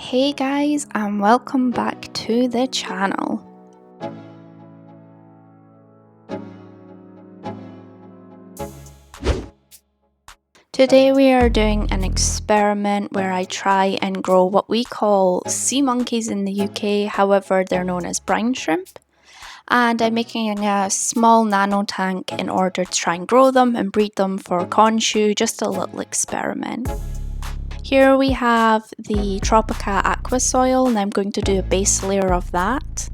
Hey guys, and welcome back to the channel. Today we are doing an experiment where I try and grow what we call sea monkeys in the UK, however they're known as brine shrimp. And I'm making a small nano tank in order to try and grow them and breed them for Khonshu, just a little experiment. Here we have the Tropica aqua soil, and I'm going to do a base layer of that,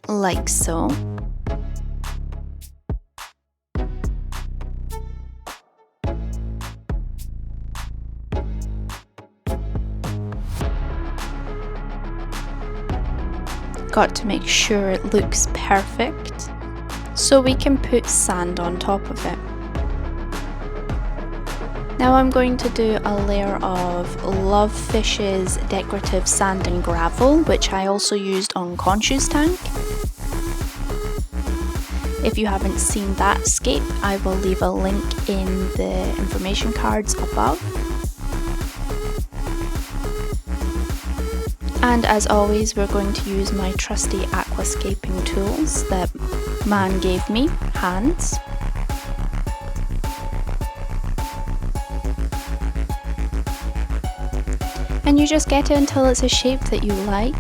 like so. Got to make sure it looks perfect, so we can put sand on top of it. Now I'm going to do a layer of Love Fish's decorative sand and gravel, which I also used on Khonshu's tank. If you haven't seen that scape, I will leave a link in the information cards above. And as always, we're going to use my trusty aquascaping tools that man gave me, hands. And you just get it until it's a shape that you like.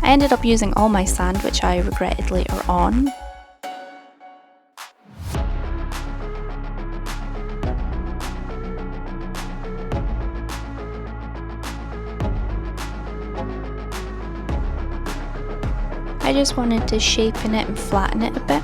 I ended up using all my sand, which I regretted later on. I just wanted to shapen it and flatten it a bit.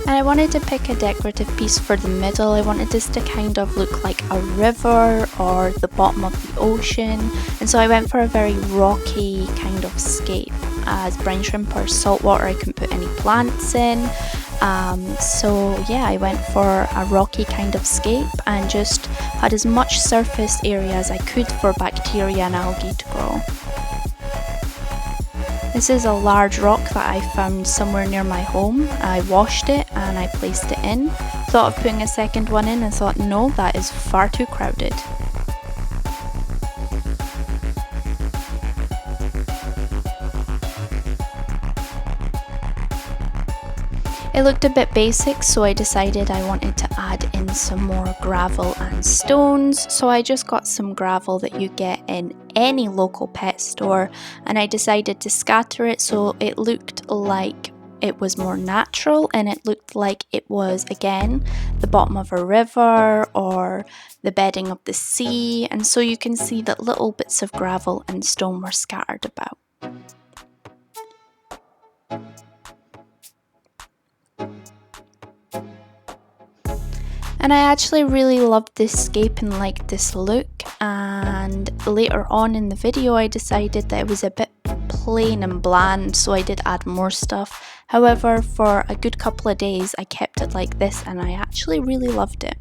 And I wanted to pick a decorative piece for the middle. I wanted this to kind of look like a river or the bottom of the ocean. And so I went for a very rocky kind of scape. As brine shrimp are saltwater, I couldn't put any plants in. So yeah, I went for a rocky kind of scape and just had as much surface area as I could for bacteria and algae to grow. This is a large rock that I found somewhere near my home. I washed it and I placed it in. Thought of putting a second one in and thought, no, that is far too crowded. It looked a bit basic, so I decided I wanted to add in some more gravel and stones. So I just got some gravel that you get in any local pet store, and I decided to scatter it so it looked like it was more natural, and it looked like it was, again, the bottom of a river or the bedding of the sea. And so you can see that little bits of gravel and stone were scattered about. And I actually really loved this scape and liked this look, and later on in the video I decided that it was a bit plain and bland, so I did add more stuff. However, for a good couple of days I kept it like this and I actually really loved it.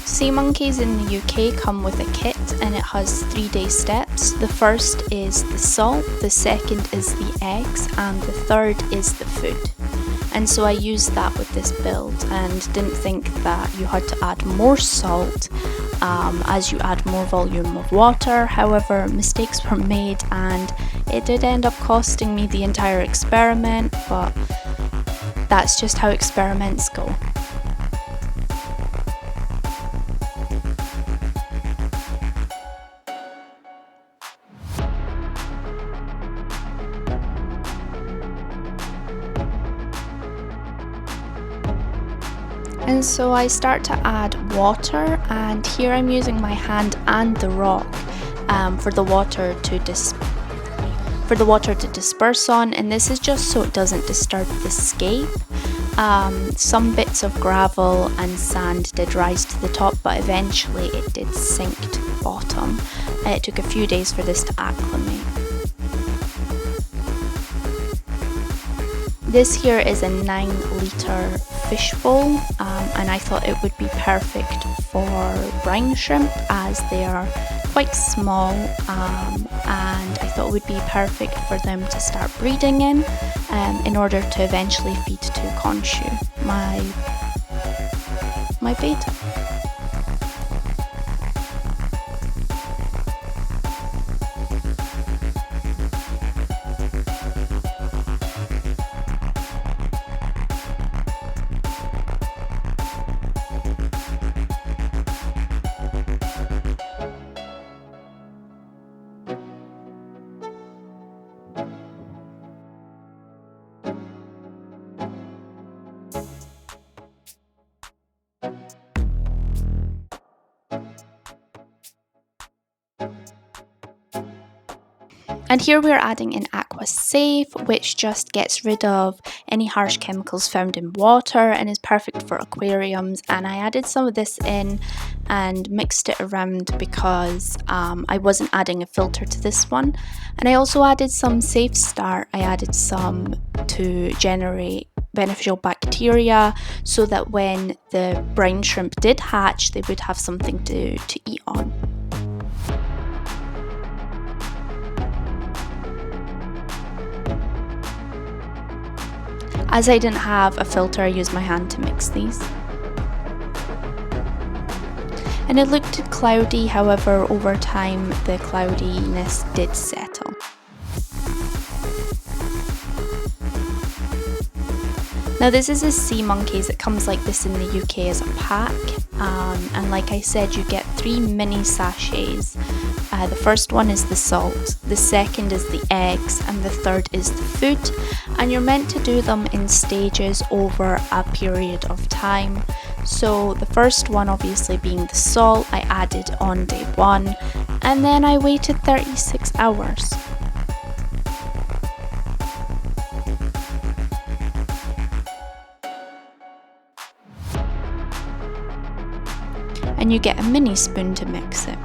Sea monkeys in the UK come with a kit, and it has 3-day steps. The first is the salt, the second is the eggs, and the third is the food. And so I used that with this build and didn't think that you had to add more salt as you add more volume of water. However, mistakes were made and it did end up costing me the entire experiment, but that's just how experiments go. And so I start to add water, and here I'm using my hand and the rock for the water to disperse on, and this is just so it doesn't disturb the scape. Some bits of gravel and sand did rise to the top, but eventually it did sink to the bottom. It took a few days for this to acclimate. This here is a 9-litre fish bowl, and I thought it would be perfect for brine shrimp as they are quite small, and I thought it would be perfect for them to start breeding in order to eventually feed to Khonshu, my beta. And here we're adding an Aqua Safe, which just gets rid of any harsh chemicals found in water and is perfect for aquariums. And I added some of this in and mixed it around because I wasn't adding a filter to this one. And I also added some Safe Start. I added some to generate beneficial bacteria so that when the brine shrimp did hatch, they would have something to eat on. As I didn't have a filter, I used my hand to mix these. And it looked cloudy, however, over time the cloudiness did settle. Now this is a sea monkeys. It comes like this in the UK as a pack, and like I said, you get 3 mini sachets. The first one is the salt, the second is the eggs, and the third is the food. And you're meant to do them in stages over a period of time. So the first one obviously being the salt, I added on day 1, and then I waited 36 hours. And you get a mini spoon to mix it.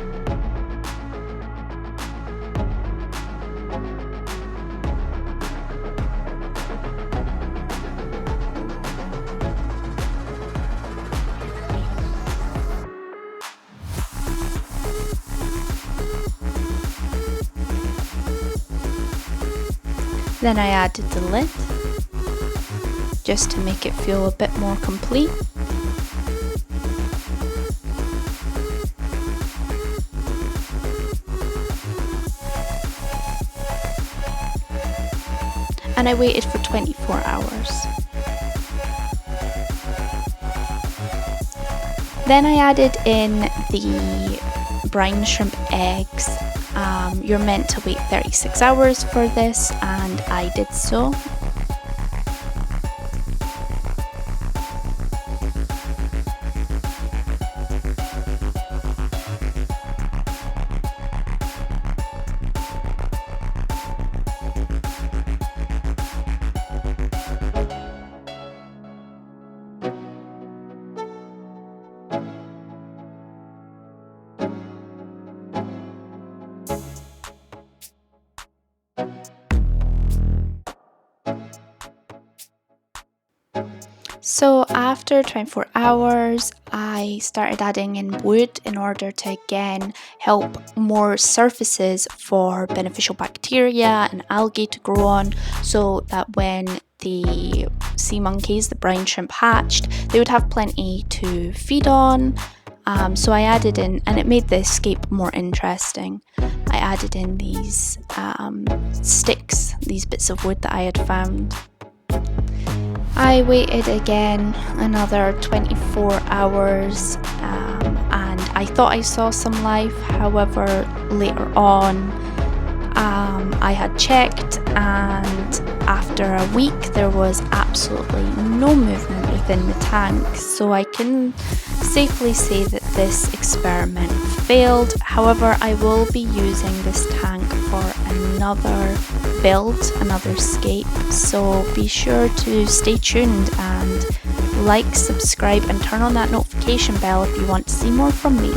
Then I added the lid, just to make it feel a bit more complete. And I waited for 24 hours. Then I added in the brine shrimp eggs. You're meant to wait 36 hours for this, and I did so. So after 24 hours, I started adding in wood in order to again help more surfaces for beneficial bacteria and algae to grow on, so that when the sea monkeys, the brine shrimp, hatched, they would have plenty to feed on. So I added in, and it made the escape more interesting, I added in these sticks, these bits of wood that I had found. I waited again another 24 hours and I thought I saw some life. However, later on I had checked, and after a week there was absolutely no movement within the tank, so I can safely say that this experiment failed. However, I will be using this tank for another build, another scape, so be sure to stay tuned and like, subscribe and turn on that notification bell if you want to see more from me.